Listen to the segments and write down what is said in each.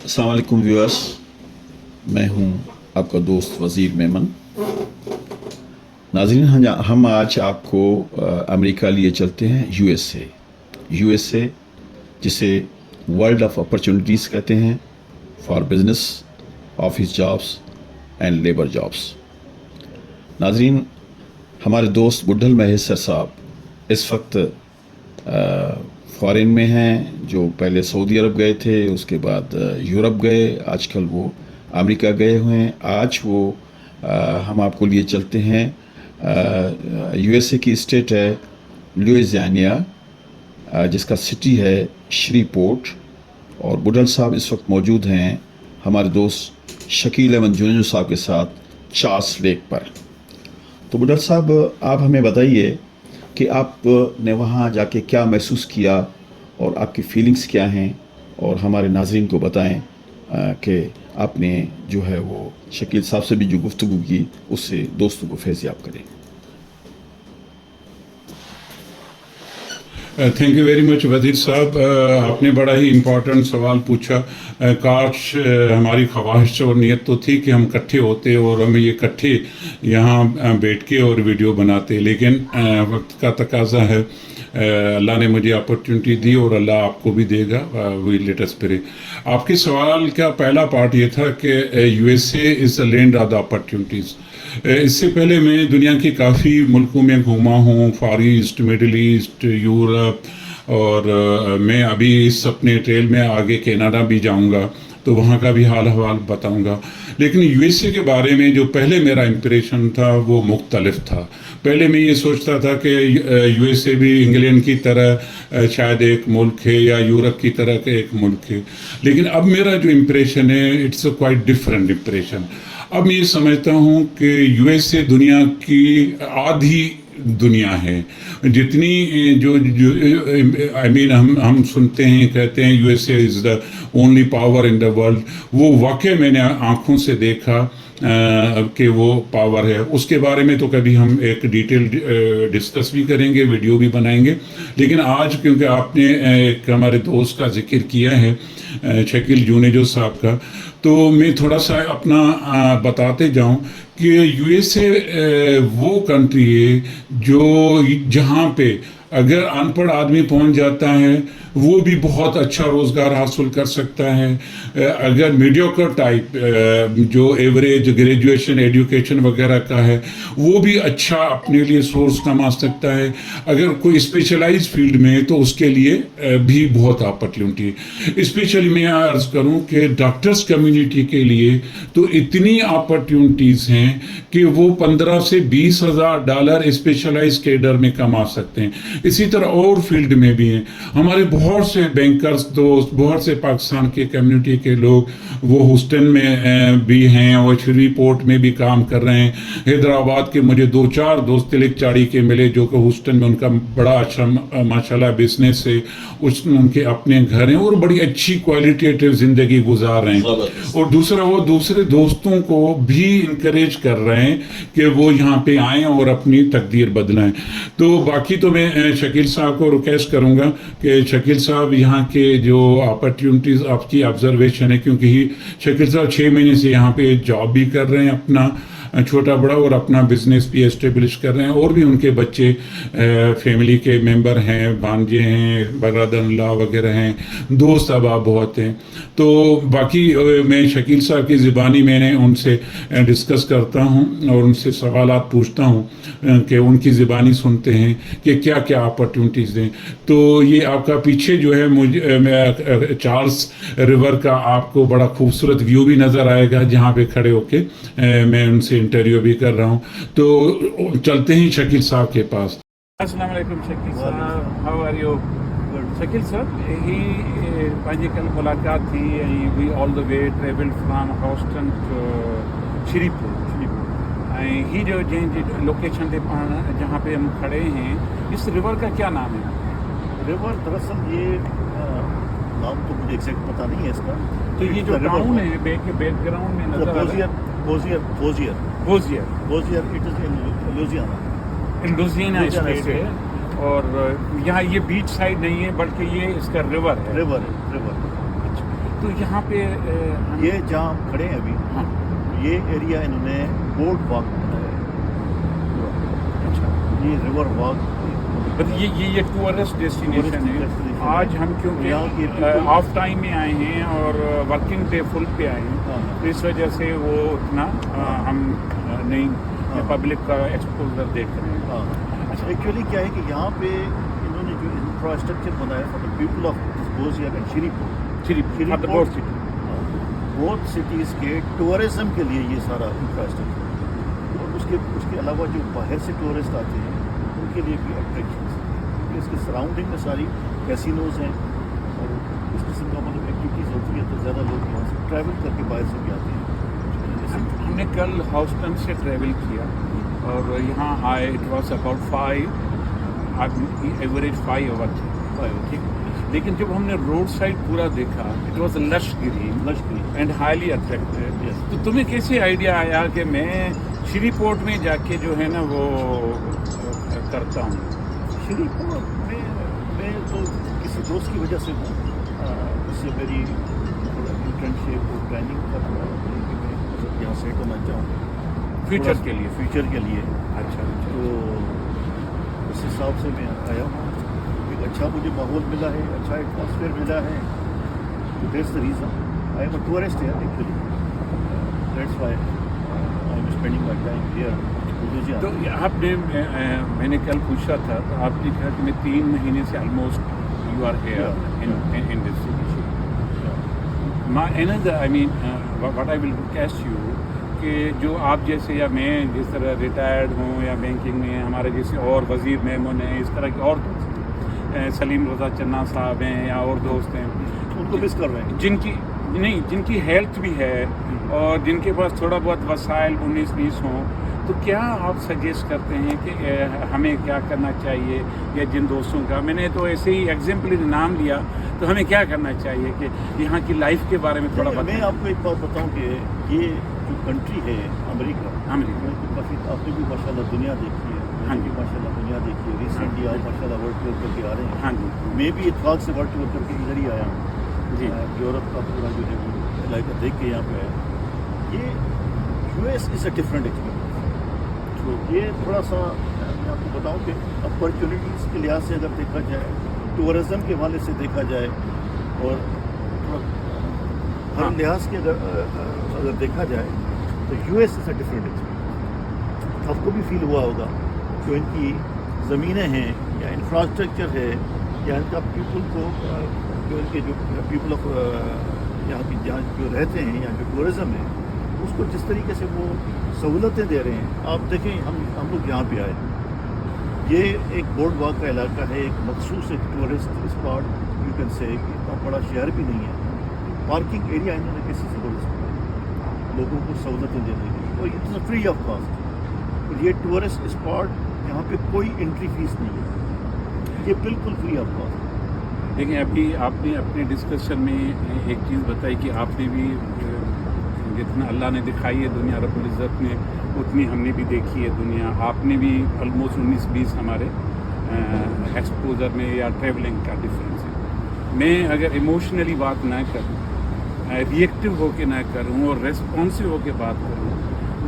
अस्सलाम वालेकुम व्यूअर्स, मैं हूं आपका दोस्त वज़ीर मेमन। नाज़रीन, हम आज आपको अमेरिका लिए चलते हैं, यूएसए जिसे वर्ल्ड ऑफ अपॉर्चुनिटीज़ कहते हैं for business, office jobs and labour jobs. नाज़रीन, हमारे दोस्त बुढ़ल महेश्वर साहब इस वक्त फ़ॉरेन में हैं, जो पहले सऊदी अरब गए थे, उसके बाद यूरोप गए, आजकल वो अमेरिका गए हुए हैं। आज वो हम आपको लिए चलते हैं, यूएसए की स्टेट है लुइसियाना, जिसका सिटी है श्रीपोर्ट। और बुढ़ल साहब इस वक्त मौजूद हैं हमारे दोस्त शकील अहमद जूनियर साहब के साथ चार्ल्स लेक पर। तो बुढ़ल साहब, आप हमें बताइए कि आपने वहाँ जाके क्या महसूस किया और आपकी फीलिंग्स क्या हैं, और हमारे नाज़रीन को बताएं कि आपने जो है वो शकील साहब से भी जो गुफ्तगू की उससे दोस्तों को फैज़याब करें। थैंक यू वेरी मच वज़ीर साहब, आपने बड़ा ही इम्पोर्टेंट सवाल पूछा। काश हमारी ख्वाहिश और नीयत तो थी कि हम इकट्ठे होते और हम ये इकट्ठे यहाँ बैठ के और वीडियो बनाते, लेकिन वक्त का तकाजा है। अल्लाह ने मुझे अपॉर्चुनिटी दी और अल्लाह आपको भी देगा, वी लेट अस प्रे। आपके सवाल का पहला पार्ट ये था कि USA is the land of the opportunities. इससे पहले मैं दुनिया के काफ़ी मुल्कों में घूमा हूँ, फार ईस्ट, मिडिल ईस्ट, यूरोप, और मैं अभी इस अपने ट्रेल में आगे कनाडा भी जाऊँगा, तो वहाँ का भी हाल हवाल बताऊँगा। लेकिन यूएसए के बारे में जो पहले मेरा इम्प्रेशन था वो मुख्तलिफ था। पहले मैं ये सोचता था कि यूएसए भी इंग्लैंड की तरह शायद एक मुल्क है या यूरोप की तरह का एक मुल्क है, लेकिन अब मेरा जो इम्प्रेशन है it's a quite different impression. अब मैं ये समझता हूँ कि यूएसए दुनिया की आधी दुनिया है। जितनी जो आई मीन हम सुनते हैं, कहते हैं USA is the only power in the world, वो वाकई मैंने आंखों से देखा कि वो पावर है। उसके बारे में तो कभी हम एक डिटेल डिस्कस भी करेंगे, वीडियो भी बनाएंगे। लेकिन आज क्योंकि आपने एक हमारे दोस्त का जिक्र किया है, शकील जूनियर साहब का, तो मैं थोड़ा सा अपना बताते जाऊं कि यूएसए वो कंट्री है जहां पे अगर अनपढ़ आदमी पहुंच जाता है वो भी बहुत अच्छा रोज़गार हासिल कर सकता है। अगर मीडियोकर टाइप जो एवरेज ग्रेजुएशन एजुकेशन वगैरह का है वो भी अच्छा अपने लिए सोर्स कमा सकता है। अगर कोई स्पेशलाइज फील्ड में तो उसके लिए भी बहुत अपॉर्चुनिटी है। स्पेशली मैं अर्ज़ करूं कि डॉक्टर्स कम्युनिटी के लिए तो इतनी अपॉर्चुनिटीज़ हैं कि वो 15 से 20 हज़ार डॉलर स्पेशलाइज कैडर में कमा सकते हैं। इसी तरह और फील्ड में भी हैं। हमारे बहुत से बैंकर्स दोस्त, बहुत से पाकिस्तान के कम्युनिटी के लोग वो ह्यूस्टन में भी हैं और श्रीपोर्ट में भी काम कर रहे हैं। हैदराबाद के मुझे 2-4 दोस्त तिलक चाड़ी के मिले जो कि ह्यूस्टन में उनका बड़ा अच्छा माशाल्लाह बिजनेस है, उनके अपने घर हैं और बड़ी अच्छी क्वालिटेटिव ज़िंदगी गुजार रहे हैं। और दूसरा, वो दूसरे दोस्तों को भी इंकरेज कर रहे हैं कि वो यहाँ पे आएँ और अपनी तकदीर बदलाएं। तो बाकी तो मैं शकील साहब को रिक्वेस्ट करूँगा कि शकील साहब यहाँ के जो अपॉर्चुनिटीज़ आपकी ऑब्जर्वेशन है, क्योंकि शकील साहब 6 महीने से यहाँ पे जॉब भी कर रहे हैं अपना छोटा बड़ा और अपना बिजनेस भी एस्टेब्लिश कर रहे हैं, और भी उनके बच्चे फैमिली के मेंबर हैं, भांजे हैं, बरदर-इन-लॉ वगैरह हैं, दोस्त अहबाब बहुत हैं। तो बाकी मैं शकील साहब की ज़बानी मैंने उनसे डिस्कस करता हूं और उनसे सवालात पूछता हूं कि उनकी ज़बानी सुनते हैं कि क्या क्या अपॉर्चुनिटीज़ दें। तो ये आपका पीछे जो है मुझे चार्ल्स रिवर का आपको बड़ा खूबसूरत व्यू भी नज़र आएगा जहाँ पे खड़े होके मैं उनसे इंटरव्यू भी कर रहा हूँ। तो चलते हैं शकील साहब के पास। अस्सलाम वालेकुम शकील साहब, हाउ आर यू? शकील साहब, ही पंहिंजी कल मुलाक़ात थी ऐं we all the way travelled from Houston to Shripur ऐं ही जो जंहिं लोकेशन पे पाण जहाँ पे हम खड़े हैं, इस रिवर का क्या नाम है? रिवर दरअसल ये नाम तो मुझे एग्जैक्ट पता नहीं है इसका। तो ये जो टाउन है बैकग्राउंड में नजर आ रहा है Bossier, it is in Louisiana state है, और यहाँ ये बीच साइड नहीं है बल्कि ये इसका रिवर है। रिवर تو یہاں پہ یہ جہاں ہم کھڑے ہیں ابھی ہاں یہ ایریا انہوں نے بورڈ واک بنایا ہے. اچھا یہ ریور واک یہ ٹورسٹ ڈیسٹینیشن ہے. آج ہم یہاں کیونکہ کی آف ٹائم میں آئے ہیں اور ورکنگ ڈے فل پہ آئے ہیں ہاں. تو اس وجہ سے وہ اتنا ہم نہیں پبلک کا ایکسپوزر دیکھ رہے ہیں. اچھا ایکچولی کیا ہے کہ یہاں پہ انہوں نے جو انفراسٹرکچر بنایا فار دا پیپل آف گوزیا اینڈ شری پور بہت سٹیز کے ٹورزم کے لیے یہ سارا انفراسٹرکچر اور اس کے علاوہ جو باہر سے ٹورسٹ آتے ہیں ان کے لیے بھی اٹریکشنس ہیں. اس کے سراؤنڈنگ میں ساری کیسینوز ہیں اور اس قسم کا مطلب ایکٹیویٹیز ہوتی ہے تو زیادہ لوگ یہاں سے ٹریول کر کے باہر سے بھی آتے ہیں. ہم نے کل ہاؤسٹن سے ٹریول کیا اور یہاں آئے it was about 5 average 5 over تھی. لیکن جب ہم نے روڈ سائڈ پورا دیکھا it was lush green and highly attractive. تو تمہیں کیسے آئیڈیا آیا کہ میں شری پورٹ میں جا کے جو ہے نا وہ کرتا ہوں؟ شری پور میں تو کسی دوست کی وجہ سے ہوں. اس سے میری انٹرنشپ اور ٹریننگ کا تھوڑا کہ میں یہاں سیٹ ہونا چاہوں فیوچر کے لیے. فیوچر کے لیے. اچھا تو اس حساب سے میں آیا ہوں. ایک اچھا مجھے ماحول ملا ہے, اچھا ایٹماسفیئر ملا ہے. تو that's the reason I am a tourist here actually. That's why I am spending my time here. تو آپ نے میں نے کل پوچھا تھا تو آپ نے کہا کہ میں 3 مہینے سے almost you are here in this city. My another I mean what I will request you کہ جو آپ جیسے یا میں جس طرح ریٹائرڈ ہوں یا بینکنگ میں ہمارے جیسے اور وزیر میمون ہیں, اس طرح کے اور دوست ہیں, سلیم رضا چنا صاحب ہیں یا اور دوست ہیں ان کو مس کر رہے ہیں جن کی ہیلتھ بھی ہے اور جن کے پاس تھوڑا بہت وسائل 19-20 ہوں, تو کیا آپ سجیسٹ کرتے ہیں کہ ہمیں کیا کرنا چاہیے؟ یا جن دوستوں کا میں نے تو ایسے ہی ایگزامپلی نام لیا, تو ہمیں کیا کرنا چاہیے کہ یہاں کی لائف کے بارے میں تھوڑا میں آپ کو ایک بات بتاؤں کہ یہ جو کنٹری ہے امریکہ کافی آپ نے بھی ماشاء اللہ دنیا دیکھی ہے. ہاں جی ماشاء اللہ دنیا دیکھی ہے. ریسنٹلی آپ ماشاء اللہ ورلڈ ٹور کر کے آ رہے ہیں. ہاں جی میں بھی اتفاق سے ورلڈ ٹور کر کے ادھر ہی آیا ہوں. جی یورپ کا پورا جو ہے وہ علاقہ دیکھ کے یہاں پہ آیا. یہ US is a different experience. تو یہ تھوڑا سا میں آپ کو بتاؤں کہ اپرچونیٹیز کے لحاظ سے اگر دیکھا جائے, ٹورزم کے حوالے سے دیکھا جائے اور ہر لحاظ کے اگر دیکھا جائے تو US is a different experience. آپ کو بھی فیل ہوا ہوگا جو ان کی زمینیں ہیں یا انفراسٹرکچر ہے یا ان کا پیپل کو جو ان کے جو پیپل آف یہاں کی جہاں جو رہتے ہیں یا جو ٹورزم ہے اس کو جس طریقے سے وہ سہولتیں دے رہے ہیں. آپ دیکھیں ہم لوگ یہاں پہ آئے, یہ ایک بورڈ واک کا علاقہ ہے, ایک مخصوص ایک tourist spot you can say, اتنا بڑا شہر بھی نہیں ہے. پارکنگ ایریا انہوں نے کسی زبردست لوگوں کو سہولتیں دینے کی, اور اٹس فری آف کاسٹ. اور یہ ٹورسٹ اسپاٹ یہاں پہ کوئی انٹری فیس نہیں ہے, یہ بالکل فری آف کاسٹ. دیکھیں ابھی آپ نے اپنے ڈسکشن میں ایک چیز بتائی کہ آپ نے بھی جتنا اللہ نے دکھائی ہے دنیا رب العزت نے اتنی ہم نے بھی دیکھی ہے دنیا. آپ نے بھی آلموسٹ 19-20 ہمارے ایکسپوزر میں یا ٹریولنگ کا ڈفرینس ہے. میں اگر ایموشنلی بات نہ کروں, ری ایکٹیو ہو کے نہ کروں اور ریسپانسو ہو کے بات کروں,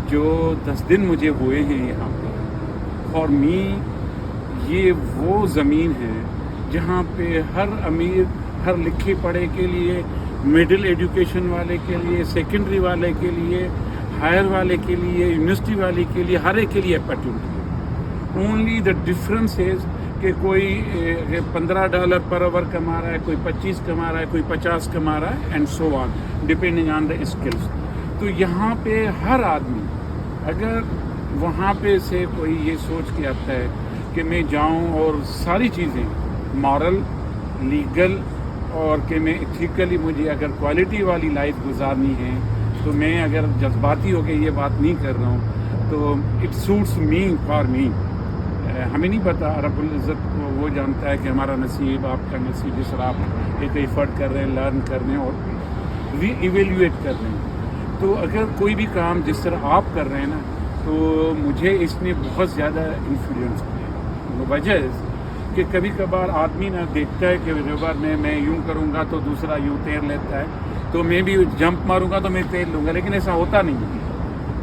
جو 10 دن مجھے ہوئے ہیں یہاں پہ, فار می یہ وہ زمین ہے جہاں پہ ہر امیر, ہر لکھے پڑھے کے لیے, مڈل ایجوکیشن والے کے لیے, سیکنڈری والے کے لیے, ہائر والے کے لیے, یونیورسٹی والے کے لیے, ہر ایک کے لیے اپرچونٹی ہے. اونلی دا ڈفرینس از کہ کوئی $15 پر آور کما رہا ہے, کوئی 25 کما رہا ہے, کوئی 50 کما رہا ہے, and so on depending on the skills. تو یہاں پہ ہر آدمی اگر وہاں پہ سے کوئی یہ سوچ کے آتا ہے کہ میں جاؤں اور ساری چیزیں مورل, لیگل اور کہ میں ایتھیکلی مجھے اگر کوالٹی والی لائف گزارنی ہے, تو میں اگر جذباتی ہو کے یہ بات نہیں کر رہا ہوں تو it suits me for me. ہمیں نہیں پتا, رب العزت کو وہ جانتا ہے کہ ہمارا نصیب, آپ کا نصیب, جس طرح آپ ایک ایفرٹ کر رہے ہیں, لرن کر رہے ہیں اور ری ایویلیویٹ کر رہے ہیں. تو اگر کوئی بھی کام جس طرح آپ کر رہے ہیں نا, تو مجھے اس نے بہت زیادہ انفلوئنس کیا. وجہ کہ کبھی کبھار آدمی نہ دیکھتا ہے کہ ریور میں یوں کروں گا تو دوسرا یوں تیر لیتا ہے. तो मैं भी जंप मारूंगा तो मैं तेल लूँगा, लेकिन ऐसा होता नहीं है।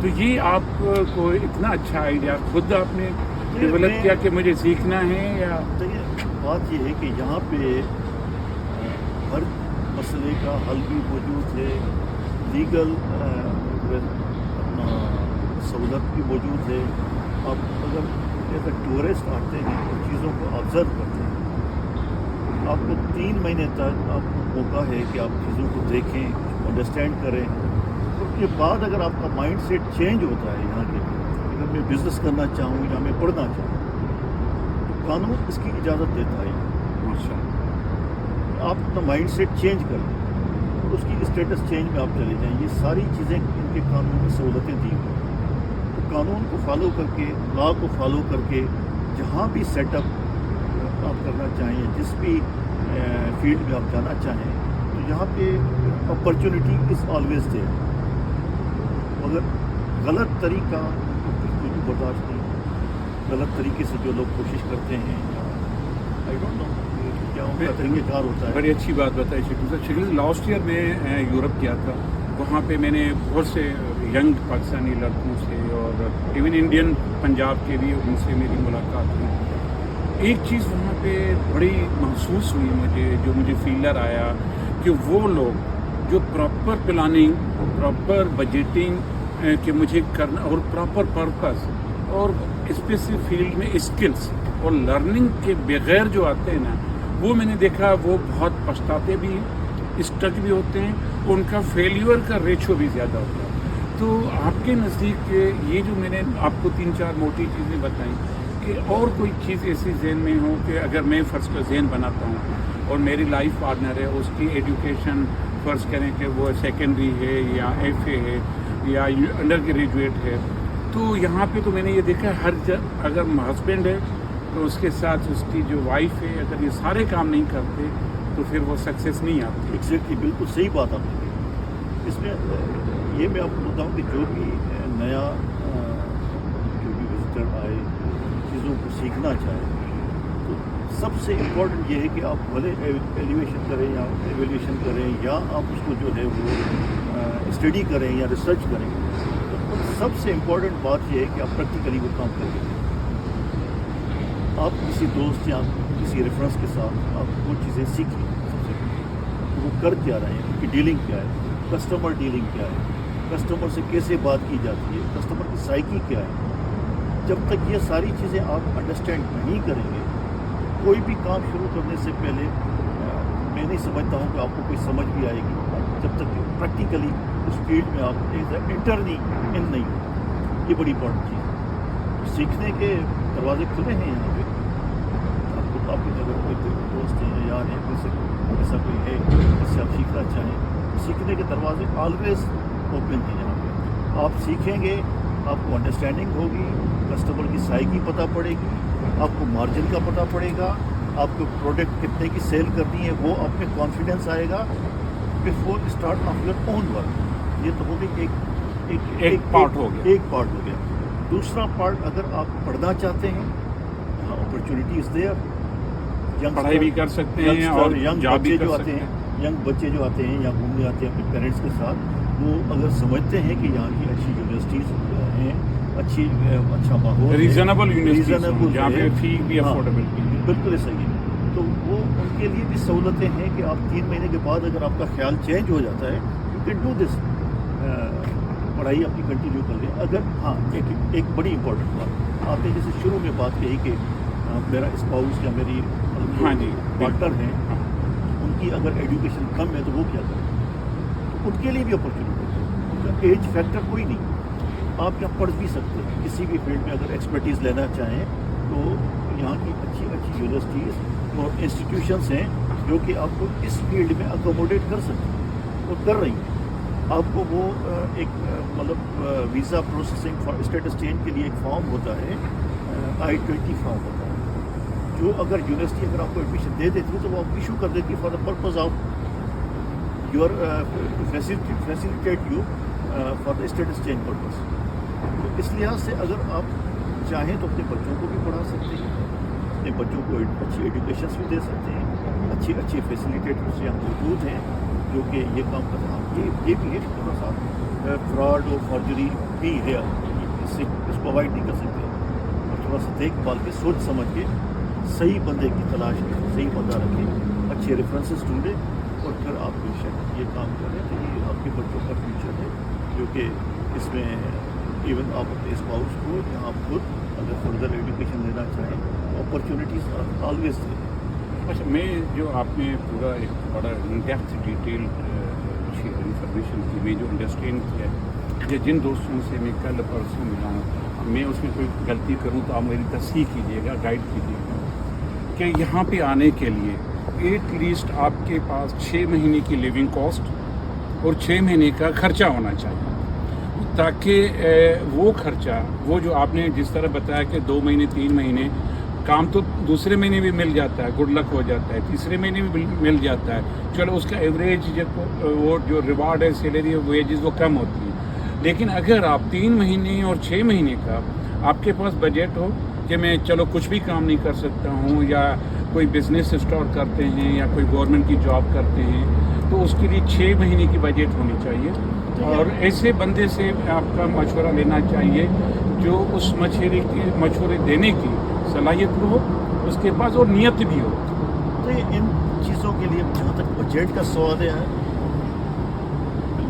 तो ये आपको इतना अच्छा आइडिया खुद आपने डेवलप किया कि मुझे सीखना है, या देखिए बात ये है कि यहाँ पे हर मसले का हल भी मौजूद है, लीगल अपना सहूलत भी मौजूद है। आप अगर एज अ टूरिस्ट आते हैं और चीज़ों को ऑब्ज़र्व करते हैं, आपको 3 महीने तक आपको मौका है कि आप चीज़ों को देखें, अंडरस्टैंड करें। उसके बाद अगर आपका माइंड सेट चेंज होता है यहाँ के, अगर मैं बिज़नेस करना चाहूँ या मैं पढ़ना चाहूँ, तो कानून इसकी इजाज़त देता है। अच्छा, आप अपना माइंड सेट चेंज कर लें और उसकी स्टेटस चेंज में आप चले जाएं। ये सारी चीज़ें इनके कानून में सहूलतें दी हुई हैं। तो कानून को फॉलो करके, लॉ को फॉलो करके जहाँ भी सेटअप आप करना चाहें, जिस भी फील्ड में आप जाना चाहें, तो यहाँ पे अपॉर्चुनिटी इज़ ऑलवेज देयर। मगर गलत तरीका तो बिल्कुल भी बर्दाश्त नहीं। गलत तरीके से जो लोग कोशिश करते हैं, आई डोंट नो क्या उनका तरीक़ेकार होता है। बड़ी अच्छी बात बताई शकील साहब। शकील, लास्ट ईयर मैं यूरोप गया था, वहाँ पे मैंने बहुत से यंग पाकिस्तानी लड़कों से और इवन इंडियन पंजाब के भी, उनसे मेरी मुलाकात हुई। एक चीज़ वहाँ पे बड़ी महसूस हुई मुझे, जो मुझे फीलर आया कि वो लोग जो प्रॉपर प्लानिंग, प्रॉपर बजटिंग कि मुझे करना और प्रॉपर पर्पस और स्पेसिफिक फील्ड में स्किल्स और लर्निंग के बगैर जो आते हैं ना, वो मैंने देखा वो बहुत पछताते भी, स्टक भी होते हैं, उनका फेल्यूर का रेशो भी ज़्यादा होता है। तो आपके नज़दीक ये जो मैंने आपको 3-4 मोटी चीज़ें बताई, कि और कोई चीज़ ऐसी जहन में हो कि अगर मैं फर्स्ट का जहन बनाता हूँ और मेरी लाइफ पार्टनर है, उसकी एजुकेशन फ़र्ज़ करें कि वो सेकेंडरी है या FA है या अंडर ग्रेजुएट है, तो यहाँ पे तो मैंने ये देखा अगर हस्बैंड है तो उसके साथ उसकी जो वाइफ है, अगर ये सारे काम नहीं करते तो फिर वो सक्सेस नहीं आती। एग्जैक्टली, बिल्कुल सही बात आपने कही। इसमें ये मैं आपको बताऊँ कि जो भी नया जो भी विजिटर आए, चीज़ों को सीखना चाहे, तो सबसे इम्पोर्टेंट ये है कि आप भले एलिवेशन करें या एवेल्यूशन करें या आप उसको जो है वो स्टडी करें या रिसर्च करें, तो सबसे इम्पोर्टेंट बात ये है कि आप प्रैक्टिकली वो काम करें। आप किसी दोस्त या किसी रेफरेंस के साथ आप वो चीज़ें सीखें। सबसे पहले वो कर क्या रहे हैं, उनकी डीलिंग क्या है, कस्टमर डीलिंग क्या है, कस्टमर से कैसे बात की जाती है, कस्टमर की साइकी क्या है। जब तक ये सारी चीज़ें आप अंडरस्टैंड नहीं करेंगे, कोई भी काम शुरू करने से पहले मैं नहीं समझता हूँ कि आपको कोई समझ भी आएगी, जब तक प्रैक्टिकली उस फील्ड में आप इंटर नहीं हो। ये बड़ी इंपॉर्टेंट चीज़ है। सीखने के दरवाजे खुले हैं यहाँ पे। आपको अगर कोई दोस्त है, यार है, कोई ऐसा कोई है जिससे आप सीखना चाहें, तो सीखने के दरवाजे ऑलवेज ओपन हैं यहाँ पे। आप सीखेंगे, आपको अंडरस्टैंडिंग होगी, कस्टमर की साइकी पता पड़ेगी, आपको मार्जिन का पता पड़ेगा, आपको प्रोडक्ट कितने की सेल करनी है वो आप में कॉन्फिडेंस आएगा before start of your own work. ये तो हो गई एक पार्ट हो गया। एक पार्ट हो गया। दूसरा पार्ट, अगर आप पढ़ना चाहते हैं, अपॉर्चुनिटी इज देयर। पढ़ाई भी कर सकते हैं और यंग जॉब बच्चे भी कर जो आते सकते हैं, हैं। यंग बच्चे जो आते हैं या घूमने आते हैं अपने पेरेंट्स के साथ, वो अगर समझते हैं कि यहाँ की अच्छी यूनिवर्सिटीज़ हैं, अच्छा माहौल, रीजनेबल यूनिवर्सिटी जहाँ पे है, फी भी हाँ, अफोर्डेबल। बिल्कुल सही है। तो वो उनके लिए भी सहूलतें हैं कि आप 3 महीने के बाद अगर आपका ख्याल चेंज हो जाता है, यू कैन डू दिस, पढ़ाई अपनी कंटिन्यू कर लें। अगर हाँ, एक बड़ी इंपॉर्टेंट बात, आपने जैसे शुरू में बात कही कि मेरा स्पाउस या मेरी हाँ जी, पार्टनर हैं, उनकी अगर एजुकेशन कम है तो वो क्या करें, तो उनके लिए भी अपॉर्चुनिटी है। उनका एज फैक्टर कोई नहीं, आप यहाँ पढ़ भी सकते हैं। किसी भी फील्ड में अगर एक्सपर्टीज़ लेना चाहें तो यहाँ की अच्छी यूनिवर्सिटीज़ और इंस्टीट्यूशंस हैं जो कि आपको इस फील्ड में अकोमोडेट कर सकते हैं और कर रही हैं। आपको वो एक मतलब visa processing for status change के लिए एक फॉर्म होता है, I-20 फॉर्म होता है, जो अगर यूनिवर्सिटी अगर आपको एडमिशन दे देती है तो वो आप इशू कर देती है for the purpose of your facilitate you for the status change purpose. तो इस लिहाज से अगर आप चाहें तो अपने बच्चों को भी पढ़ा सकते हैं, अपने बच्चों को अच्छी एजुकेशन भी दे सकते हैं, अच्छे फैसिलिटेटर्स यहाँ मौजूद हैं जो कि ये काम कर یہ بھی ہے تھوڑا سا فراڈ اور فارجری بھی ہے، اس کو اوائڈ نہیں کر سکتے، اور تھوڑا سا دیکھ بھال کے سوچ سمجھ کے صحیح بندے کی تلاش کریں، صحیح بندہ رکھیں، اچھے ریفرنسز ڈھونڈیں، اور پھر آپ بے شک یہ کام کریں تو یہ آپ کے بچوں کا فیوچر ہے، جو کہ اس میں ایون آپ اپنے اسپاؤس کو یا آپ خود اگر فردر ایجوکیشن لینا چاہیں اپرچونیٹیز آلویز دیں۔ اچھا، میں جو آپ نے پورا ایک بڑا ان ڈیپتھ ڈیٹیلڈ انفارمیشن کی، میں جو انڈرسٹینڈ کیا ہے، یا جن دوستوں سے میں کل پرسوں ملا ہوں، میں اس میں کوئی غلطی کروں تو آپ میری تصحیح کیجیے گا، گائیڈ کیجیے گا کہ یہاں پہ آنے کے لیے ایٹ لیسٹ آپ کے پاس 6 مہینے کی لیونگ کاسٹ اور 6 مہینے کا خرچہ ہونا چاہیے، تاکہ وہ خرچہ، وہ جو آپ نے جس طرح بتایا کہ 2 مہینے 3 مہینے کام تو دوسرے مہینے بھی مل جاتا ہے، گڈ لک ہو جاتا ہے، تیسرے مہینے بھی مل جاتا ہے، چلو اس کا ایوریج وہ جو ریوارڈ ہے، سیلری ہے، ویجز وہ کم ہوتی ہے، لیکن اگر آپ 3 مہینے اور 6 مہینے کا آپ کے پاس بجٹ ہو کہ میں چلو کچھ بھی کام نہیں کر سکتا ہوں، یا کوئی بزنس اسٹارٹ کرتے ہیں یا کوئی گورنمنٹ کی جاب کرتے ہیں، تو اس کے لیے 6 مہینے کی بجٹ ہونی چاہیے، اور ایسے بندے سے آپ کا مشورہ لینا چاہیے جو اس مشورے دینے کی صلاحیت ہو، اس کے پاس اور نیت بھی ہو۔ تو ان چیزوں کے لیے جہاں تک بجٹ کا سوال ہے،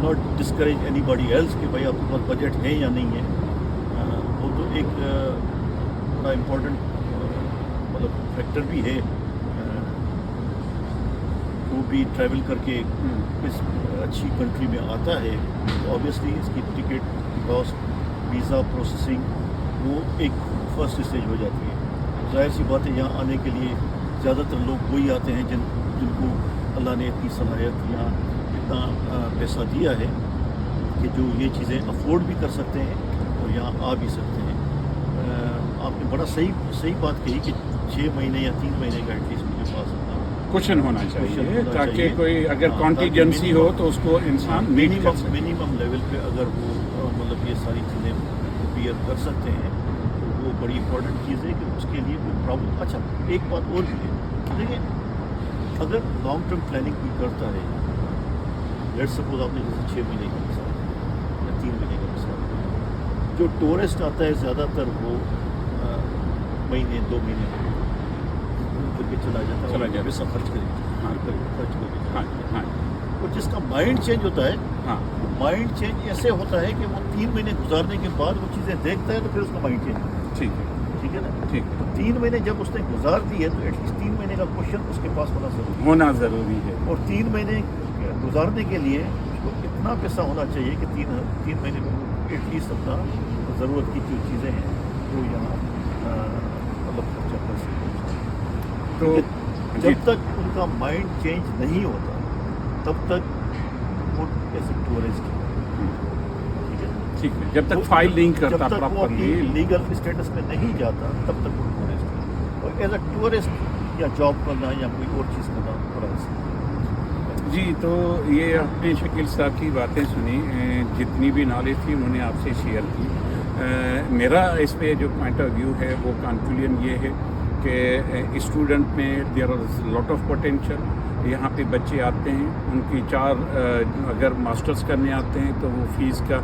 not discourage anybody else کہ بھائی آپ کے پاس بجٹ ہے یا نہیں ہے، وہ تو ایک بڑا امپورٹنٹ مطلب فیکٹر بھی ہے، وہ بھی ٹریول کر کے اس اچھی کنٹری میں آتا ہے، تو آبویسلی اس کی ٹکٹ کاسٹ، ویزا پروسیسنگ وہ ایک فرسٹ اسٹیج ہو جاتی ہے۔ ظاہر سی بات ہے یہاں آنے کے لیے زیادہ تر لوگ وہی آتے ہیں جن کو اللہ نے اتنی صلاحیت یا اتنا پیسہ دیا ہے کہ جو یہ چیزیں افورڈ بھی کر سکتے ہیں اور یہاں آ بھی سکتے ہیں۔ آپ نے بڑا صحیح بات کہی کہ 6 مہینے یا 3 مہینے کا ایٹ لیسٹ مجھے پاس کوشن ہونا چاہیے، تاکہ کوئی اگر کانٹیجنسی ہو تو اس کو انسان منیمم لیول پہ اگر وہ مطلب یہ ساری چیزیں اپیئر کر سکتے ہیں تو وہ بڑی امپورٹنٹ چیز ہے کہ اس کے لیے کوئی پرابلم۔ اچھا، ایک بات اور بھی ہے، دیکھیں اگر لانگ ٹرم پلاننگ کوئی کرتا ہے، لیٹ سپوز آپ نے جیسے 6 مہینے کا مثال یا 3 مہینے کا مثال، جو ٹورسٹ آتا ہے زیادہ تر وہ مہینے 2 مہینے کر کے چلا جاتا ہے، پیسہ خرچ کرے، اور جس کا مائنڈ چینج ہوتا ہے، مائنڈ چینج ایسے ہوتا ہے کہ وہ 3 مہینے گزارنے کے بعد وہ چیزیں دیکھتا ہے تو پھر اس کا مائنڈ چینج ہوتا ہے۔ ٹھیک ہے نا؟ تو 3 مہینے جب اس نے گزار دی ہے تو ایٹ لیسٹ 3 مہینے کا کوشچن اس کے پاس ہونا ضروری ہے، اور 3 مہینے گزارنے کے لیے اس کو اتنا پیسہ ہونا چاہیے کہ 3 مہینے میں ایٹ لیسٹ اپنا ضرورت کی جو چیزیں ہیں وہ یہاں مطلب خرچہ کر سکتے ہیں۔ تو جب تک ان کا مائنڈ چینج نہیں ہوتا تب تک وہ ایسے ٹورسٹ، ٹھیک ہے، جب تک فائل نہیں کرتا، جب تک وہ اپنی لیگل اسٹیٹس میں نہیں جاتا تب تک وہ ٹورسٹ ہے، اور ایز اے ٹورسٹ یا جاب کرنا یا کوئی اور چیز کرنا تھوڑا جی۔ تو یہ آپ نے شکیل صاحب کی باتیں سنی، جتنی بھی نالج تھی انہوں نے آپ سے شیئر کی۔ میرا اس پہ جو پوائنٹ آف ویو ہے وہ کنکلوژن یہ ہے کہ اسٹوڈنٹ میں there are lot of potential, یہاں پہ بچے آتے ہیں، ان کی 4 اگر ماسٹرز کرنے آتے ہیں تو وہ فیس کا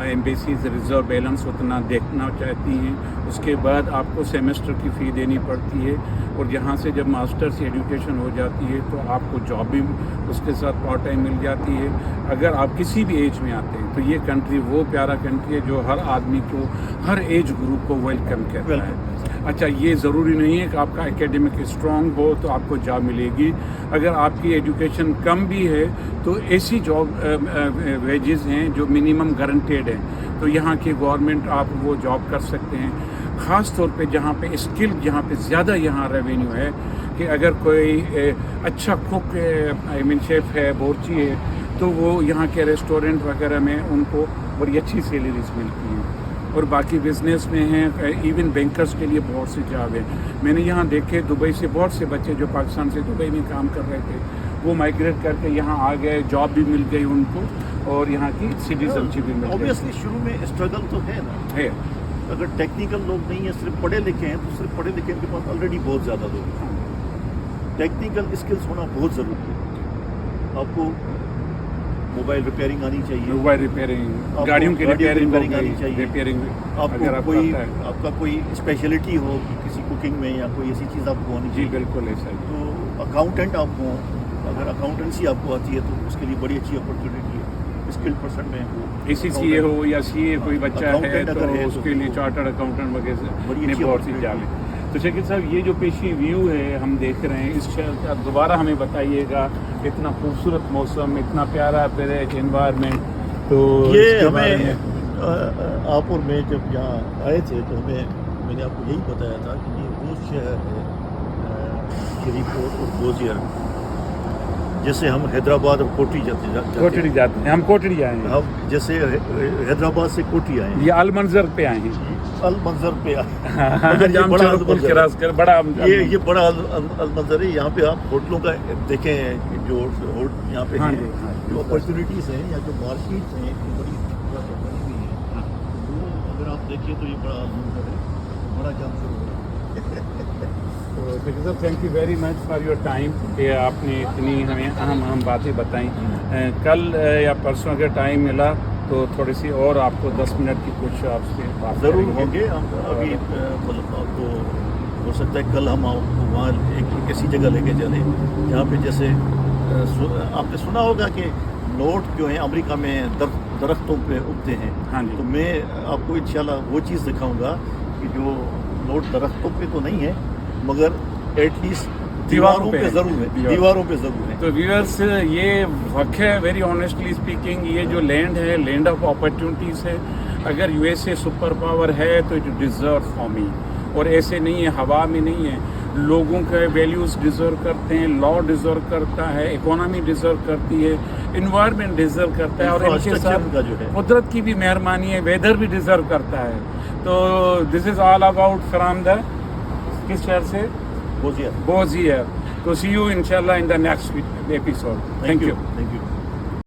ایمبیسیز ریزرو بیلنس اتنا دیکھنا چاہتی ہیں، اس کے بعد آپ کو سیمسٹر کی فی دینی پڑتی ہے، اور یہاں سے جب ماسٹرز ایجوکیشن ہو جاتی ہے تو آپ کو جاب بھی اس کے ساتھ پارٹ ٹائم مل جاتی ہے۔ اگر آپ کسی بھی ایج میں آتے ہیں تو یہ کنٹری وہ پیارا کنٹری ہے جو ہر آدمی کو، ہر ایج گروپ کو ویلکم کرتا ہے۔ اچھا، یہ ضروری نہیں ہے کہ آپ کا اکیڈمک اسٹرانگ ہو تو آپ کو جاب ملے گی، اگر آپ کی ایجوکیشن کم بھی ہے تو ایسی جاب ویجز ہیں جو منیمم گارنٹیڈ ہیں، تو یہاں کی گورنمنٹ آپ وہ جاب کر سکتے ہیں، خاص طور پہ جہاں پہ اسکل، جہاں پہ زیادہ یہاں ریونیو ہے، کہ اگر کوئی اچھا کوک شیف ہے، بورچی ہے، تو وہ یہاں کے ریسٹورنٹ وغیرہ میں ان کو بڑی اچھی سیلریز ملتی ہیں، اور باقی بزنس میں ہیں، ایون بینکرز کے لیے بہت سے جاب ہیں۔ میں نے یہاں دیکھے دبئی سے بہت سے بچے جو پاکستان سے دبئی میں کام کر رہے تھے، وہ مائگریٹ کر کے یہاں آ گئے، جاب بھی مل گئی ان کو، اور یہاں کی سٹیزنشپ بھی مل گئی۔ اوبیسلی شروع میں اسٹرگل تو ہے نا، ہے، اگر ٹیکنیکل لوگ نہیں ہیں، صرف پڑھے لکھے ہیں، تو صرف پڑھے لکھے کے پاس آلریڈی بہت زیادہ لوگ ہیں، ٹیکنیکل اسکلس ہونا بہت ضروری ہے۔ آپ کو मोबाइल रिपेयरिंग आनी चाहिए, मोबाइल रिपेयरिंग, आपको गाड़ियों की रिपेयरिंग आनी चाहिए, रिपेयरिंग आपको अगर आपको कोई आता है। आपका कोई स्पेशलिटी हो किसी कुकिंग में या कोई ऐसी चीज़ आपको आनी जी चाहिए, बिल्कुल ऐसा ही। तो अकाउंटेंट आप हों, अगर अकाउंटेंसी आपको आती है तो उसके लिए बड़ी अच्छी अपॉर्चुनिटी है, स्किल्ड पर्सन में वो ACCA हो या CA कोई बच्चा है Accountant तो अगर है तो उसके लिए वो चार्टर्ड अकाउंटेंट वगैरह बड़ी ने अच्छी बहुत सी opportunity जाले। तो शकील साहब ये जो पेशी व्यू है हम देख रहे हैं, इस शहर का दोबारा हमें बताइएगा, इतना खूबसूरत मौसम, इतना प्यारा प्यारा एनवायरनमेंट, तो ये इसके बारे हमें में आप और मैं जब यहाँ आए थे तो मैंने आपको यही बताया था कि ये वो शहर है शरीफकोट और गोजियर, जैसे हम हैदराबाद और कोठी जाते कोटड़ी जाते हैं, हम कोटड़ी आए हैं, हम जैसे हैदराबाद से कोठी आए ये अलमंजर पे आए हैं, अल मंजर पे आए, हाँ, जाम बड़ा चौक पुल अलमंजर क्रॉस कर बड़ा ये बड़ा अल मंजर है। यहाँ पे आप होटलों का देखें जो यहाँ पे हाँ हैं, जी, हाँ जी। जो अपॉर्चुनिटीज़ हैं या जो मार्केट्स हैं ये बड़ी बनी हुई हैं, तो वो अगर आप देखें तो ये बड़ा अल मंजर है, बड़ा जाम तो शकील साहब thank you very much for your time कि आपने इतनी हमें अहम बातें बताई। कल या परसों अगर टाइम मिला तो थोड़ी सी और आपको 10 मिनट की कुछ आपसे बात ज़रूर करेंगे। होंगे। हम अभी मतलब आपको हो सकता है कल हम आपको वहाँ एक ऐसी जगह लेके चलें जहाँ पे जैसे आपने सुना होगा कि नोट जो हैं अमेरिका में दरख्तों पे उगते हैं। हाँ जी। तो मैं आपको इंशाल्लाह वो चीज़ दिखाऊंगा कि जो नोट दरख्तों पे तो नहीं है मगर एटलीस्ट दीवारों पे ज़रूर है, दीवारों पे ज़रूर है। तो व्यूअर्स ये वाक़ है, वेरी ऑनेस्टली स्पीकिंग, ये जो लैंड है लैंड ऑफ अपॉर्चुनिटीज़ है। अगर USA सुपर पावर है तो इट डिज़र्व फॉर मी, और ऐसे नहीं है हवा में नहीं है, लोगों के वैल्यूज़ डिज़र्व करते हैं, लॉ डिज़र्व करता है, इकोनॉमी डिज़र्व करती है, इन्वायरमेंट डिज़र्व करता है, और इनके Infrastructure का जो साथ है। कुदरत की भी मेहरबानी है, वेदर भी डिज़र्व करता है। तो this is all about from the किस शहर से Gozier. Bozier. So see you inshallah in the next episode. Thank you. Thank you.